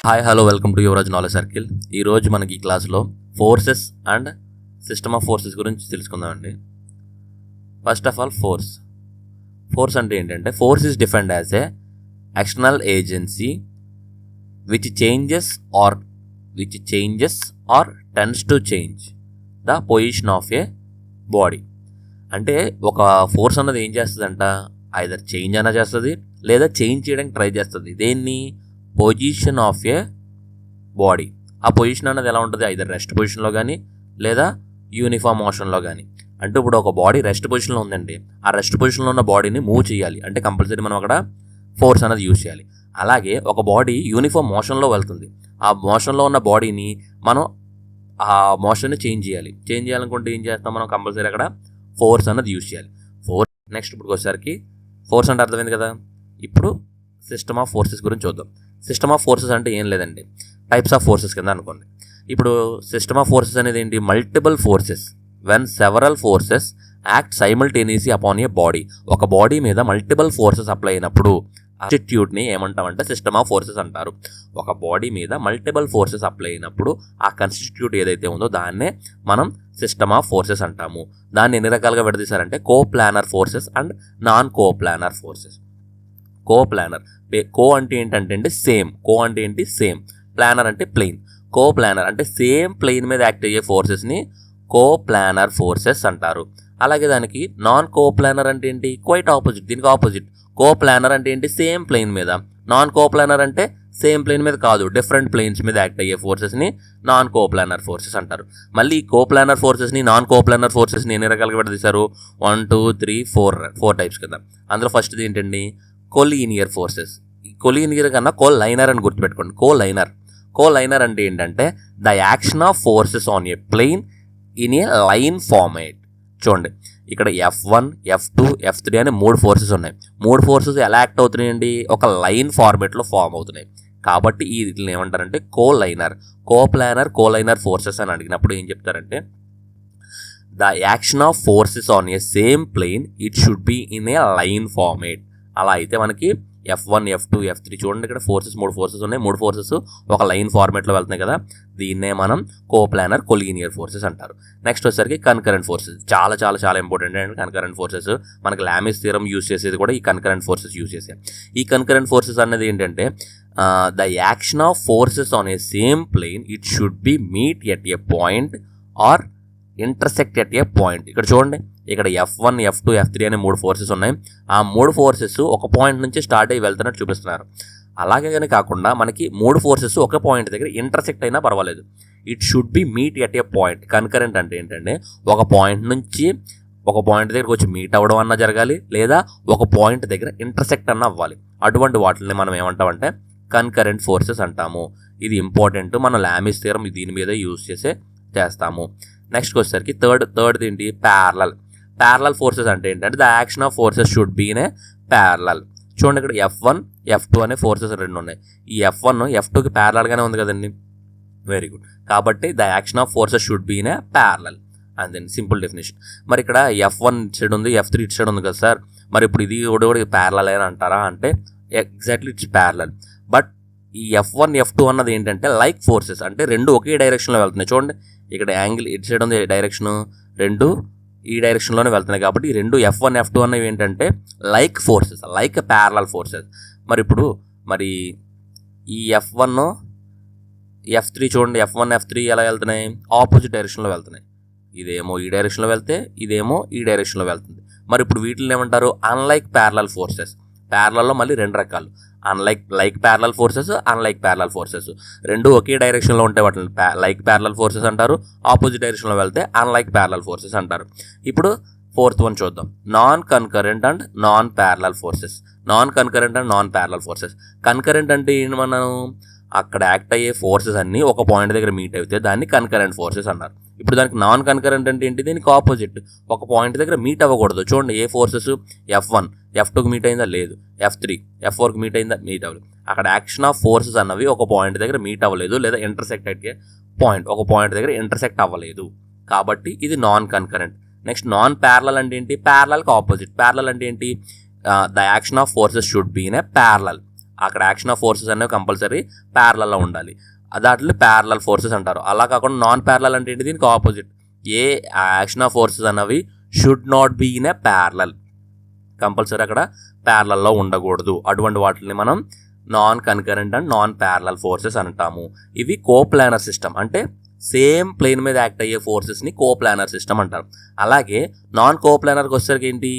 Hi hello welcome to Yuvaraj knowledge circle. ఈరోజు మనకి ఈ క్లాస్లో forces and system of forces గురించి తెలుసుకుందామండి. ఫస్ట్ ఆఫ్ ఆల్ ఫోర్స్ అంటే ఏంటంటే force is defined as a external agency which changes or tends to change the position of a body. అంటే ఒక ఫోర్స్ అన్నది ఏం చేస్తుందంట, ఐదర్ చేంజ్ అన్న చేస్తుంది లేదా చేంజ్ చేయడానికి ట్రై చేస్తుంది. దేన్ని? Position of a body. ఆ పొజిషన్ అనేది ఎలా ఉంటుంది? ఐదర్ రెస్ట్ పొజిషన్లో కానీ లేదా యూనిఫామ్ మోషన్లో కానీ. అంటే ఇప్పుడు ఒక బాడీ రెస్ట్ పొజిషన్లో ఉందండి, ఆ రెస్ట్ పొజిషన్లో ఉన్న బాడీని మూవ్ చేయాలి అంటే కంపల్సరీ మనం అక్కడ ఫోర్స్ అనేది యూజ్ చేయాలి. అలాగే ఒక బాడీ యూనిఫామ్ మోషన్లో వెళ్తుంది, ఆ మోషన్లో ఉన్న బాడీని మనం ఆ మోషన్ని చేంజ్ చేయాలనుకుంటే ఏం చేస్తాం మనం? కంపల్సరీ అక్కడ ఫోర్స్ అనేది యూజ్ చేయాలి. నెక్స్ట్ ఇప్పుడు వచ్చేసరికి ఫోర్స్ అంటే అర్థమైంది కదా. ఇప్పుడు సిస్టమ్ ఆఫ్ ఫోర్సెస్ గురించి చూద్దాం. సిస్టమ్ ఆఫ్ ఫోర్సెస్ అంటే ఏం లేదండి, టైప్స్ ఆఫ్ ఫోర్సెస్ కింద అనుకోండి. ఇప్పుడు సిస్టమ్ ఆఫ్ ఫోర్సెస్ అనేది ఏంటి? Multiple forces when several forces act simultaneously upon A body. ఒక బాడీ మీద మల్టిపుల్ ఫోర్సెస్ అప్లై అయినప్పుడు కాన్స్టిట్యూట్ని ఏమంటామంటే సిస్టమ్ ఆఫ్ ఫోర్సెస్ అంటారు. ఒక బాడీ మీద మల్టిపుల్ ఫోర్సెస్ అప్లై అయినప్పుడు ఆ కాన్స్టిట్యూట్ ఏదైతే ఉందో దాన్నే మనం సిస్టమ్ ఆఫ్ ఫోర్సెస్ అంటాము. దాన్ని ఎన్ని రకాలుగా విడదీశారంటే coplanar forces and non coplanar forces. Coplanar, co అంటే ఏంటంటే సేమ్, కో అంటే ఏంటి? సేమ్. ప్లానర్ అంటే ప్లెయిన్. కో ప్లానర్ అంటే సేమ్ ప్లెయిన్ మీద యాక్ట్ అయ్యే ఫోర్సెస్ని కో ప్లానర్ ఫోర్సెస్ అంటారు. అలాగే దానికి నాన్ కో ప్లానర్ అంటే ఏంటి? క్వైట్ ఆపోజిట్, దీనికి ఆపోజిట్. కో ప్లానర్ అంటే ఏంటి? సేమ్ ప్లెయిన్ మీద. నాన్ కో ప్లానర్ అంటే సేమ్ ప్లెయిన్ మీద కాదు, డిఫరెంట్ ప్లెయిన్స్ మీద యాక్ట్ అయ్యే ఫోర్సెస్ని నాన్ కో ప్లానర్ ఫోర్సెస్ అంటారు. మళ్ళీ కో ప్లానర్ ఫోర్సెస్ని నాన్ కో ప్లానర్ ఫోర్సెస్ని ఎన్ని రకాలుగా విడదీశారు? 1 2 3 4 టైప్స్ కింద. అందులో ఫస్ట్ది ఏంటండి? Collinear forces. కొలీనియర్ కన్నా కోలైనర్ అని గుర్తుపెట్టుకోండి. కోలైనర్ అంటే ఏంటంటే the action of forces on a plane in a line format. చూడండి, ఇక్కడ F1 F2 F3 అనే 3 ఫోర్సెస్ ఉన్నాయి. 3 ఫోర్సెస్ ఎలా యాక్ట్ అవుతున్నాయండి? ఒక లైన్ ఫార్మేట్లో ఫామ్ అవుతున్నాయి. కాబట్టి ఈ వీటిని ఏమంటారంటే కోలైనర్. కోలైనర్ ఫోర్సెస్ అని అడిగినప్పుడు ఏం చెప్తారంటే the action of forces on a same plane it should be in a line format. అలా అయితే మనకి F1 F2 F3 చూడండి, ఇక్కడ 3 ఫోర్సెస్ ఉన్నాయి. 3 ఫోర్సెస్ ఒక లైన్ ఫార్మేట్లో వెళ్తున్నాయి కదా, దీన్నే మనం కోప్లానర్ కొలీనియర్ ఫోర్సెస్ అంటారు. నెక్స్ట్ వచ్చేసరికి కన్కరెంట్ ఫోర్సెస్. చాలా ఇంపార్టెంట్ అండి కన్కరెంట్ ఫోర్సెస్. మనకి లామిస్ థియరం యూజ్ చేసేది కూడా ఈ కన్కరెంట్ ఫోర్సెస్ యూజ్ చేసాం. ఈ కన్కరెంట్ ఫోర్సెస్ అనేది ఏంటంటే the action of forces on a same plane it should be meet at a point or intersect at a point. ఇక్కడ చూడండి, ఇక్కడ F1 F2 F3 అనే 3 ఫోర్సెస్ ఉన్నాయి. ఆ 3 ఫోర్సెస్ ఒక పాయింట్ నుంచి స్టార్ట్ అయ్యి వెళ్తున్నట్టు చూపిస్తున్నారు. అలాగే కానీ కాకుండా మనకి 3 ఫోర్సెస్ ఒక పాయింట్ దగ్గర ఇంటర్సెక్ట్ అయినా పర్వాలేదు. It should be meet at a point. Concurrent అంటే ఏంటంటే ఒక పాయింట్ నుంచి ఒక పాయింట్ దగ్గరకు వచ్చి మీట్ అవ్వడం అన్నా జరగాలి, లేదా ఒక పాయింట్ దగ్గర ఇంటర్సెక్ట్ అన్న అవ్వాలి. అటువంటి వాటిని మనం ఏమంటామంటే కన్కరెంట్ ఫోర్సెస్ అంటాము. ఇది ఇంపార్టెంట్, మన లామిస్ థియరం దీని మీద యూజ్ చేస్తాము. నెక్స్ట్ వచ్చేసరికి థర్డ్ ఏంటి? ప్యారలల్ ఫోర్సెస్ అంటే ఏంటంటే the action of forces should be in a parallel. చూడండి, ఇక్కడ F1 F2 అనే ఫోర్సెస్ 2 ఉన్నాయి. ఈ F1 F2కి ప్యారలల్గానే ఉంది కదండి. Very good. కాబట్టి the action of forces should be in a parallel. And then simple definition. మరి ఇక్కడ F1 ఇటు సైడ్ ఉంది, F3 ఇటు సైడ్ ఉంది కదా సార్, మరి ఇప్పుడు ఇది కూడా ప్యారలల్ అని అంటారా అంటే ఎగ్జాక్ట్లీ ఇట్స్ ప్యారలల్. బట్ ఈ F1 F2 అన్నది ఏంటంటే లైక్ ఫోర్సెస్, అంటే రెండు ఒకే డైరెక్షన్లో వెళ్తున్నాయి. చూడండి, ఇక్కడ యాంగిల్ ఇటు సైడ్ ఉంది డైరెక్షను, రెండు ఈ డైరెక్షన్లోనే వెళ్తున్నాయి. కాబట్టి ఈ రెండు F1 F2 అనేవి ఏంటంటే like forces, like parallel forces. మరి ఈ F1 F3 చూడండి, F1 F3 ఎలా వెళ్తున్నాయి? ఆపోజిట్ డైరెక్షన్లో వెళ్తున్నాయి. ఇదేమో ఈ డైరెక్షన్లో వెళ్తే ఇదేమో ఈ డైరెక్షన్లో వెళ్తుంది. మరి ఇప్పుడు వీటిని ఏమంటారు? Unlike parallel forces. ప్యారలల్లో మళ్ళీ 2 రకాలు, like parallel forces, unlike parallel forces. రెండు ఒకే డైరెక్షన్లో ఉంటే వాటిని లైక్ ప్యారలల్ ఫోర్సెస్ అంటారు. ఆపోజిట్ డైరెక్షన్లో వెళ్తే అన్లైక్ ప్యారలల్ ఫోర్సెస్ అంటారు. ఇప్పుడు 4th వన్ చూద్దాం, non concurrent and non parallel forces. Concurrent అంటే ఏంటి? మనం అక్కడ యాక్ట్ అయ్యే ఫోర్సెస్ అన్నీ ఒక పాయింట్ దగ్గర మీట్ అయితే దాన్ని కన్కరెంట్ ఫోర్సెస్ అన్నారు. ఇప్పుడు దానికి నాన్ కన్కరెంట్ అంటే ఏంటి? దీనికి ఆపోజిట్, ఒక పాయింట్ దగ్గర మీట్ అవ్వకూడదు. చూడండి, ఏ ఫోర్సెస్ F1 F2కి మీట్ అయిందా? లేదు. F3 F4కి మీట్ అయిందా? మీట్ అవ్వలేదు. అక్కడ యాక్షన్ ఆఫ్ ఫోర్సెస్ అన్నవి ఒక పాయింట్ దగ్గర మీట్ అవ్వలేదు, లేదా ఇంటర్సెక్ట్ అయ్యే ఒక పాయింట్ దగ్గర ఇంటర్సెక్ట్ అవ్వలేదు. కాబట్టి ఇది non concurrent. Next non parallel అంటే ఏంటి? ప్యారలల్కి ఆపోజిట్. ప్యారలల్ అంటే ఏంటి? The action of forces should be in a parallel. అక్కడ యాక్షన్ ఆఫ్ ఫోర్సెస్ అనేవి కంపల్సరీ ప్యారలల్లో ఉండాలి. దాంట్లో ప్యారలల్ ఫోర్సెస్ అంటారు. అలా కాకుండా నాన్ ప్యారలల్ అంటే ఏంటి, దీనికి opposite. A action of forces అన్నవి should not be in a parallel, compulsory అక్కడ ప్యారలల్లో ఉండకూడదు. అటువంటి వాటిని మనం non concurrent and non parallel forces అంటాము. ఇవి కోప్లానర్ సిస్టమ్, అంటే సేమ్ ప్లేన్ మీద యాక్ట్ అయ్యే ఫోర్సెస్ని కోప్లానర్ సిస్టమ్ అంటారు. అలాగే నాన్ కోప్లానర్కి వచ్చేసరికి ఏంటి,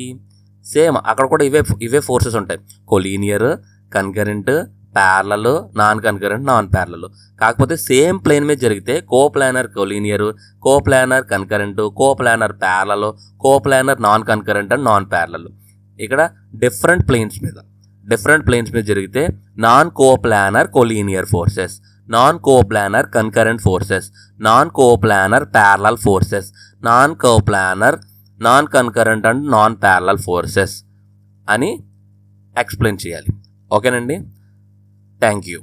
సేమ్ అక్కడ కూడా ఇవే ఫోర్సెస్ ఉంటాయి. Collinear, concurrent, parallel, non concurrent, non parallel. కాకపోతే సేమ్ ప్లేన్ మీద జరిగితే coplanar collinear, coplanar concurrent, coplanar parallel, coplanar non concurrent and non parallel. ఇక్కడ డిఫరెంట్ ప్లేన్స్ మీద జరిగితే non coplanar collinear forces, non coplanar concurrent forces, non coplanar parallel forces, non coplanar non concurrent and non parallel forces అని explain చేయాలి. ఓకేనండి, thank you.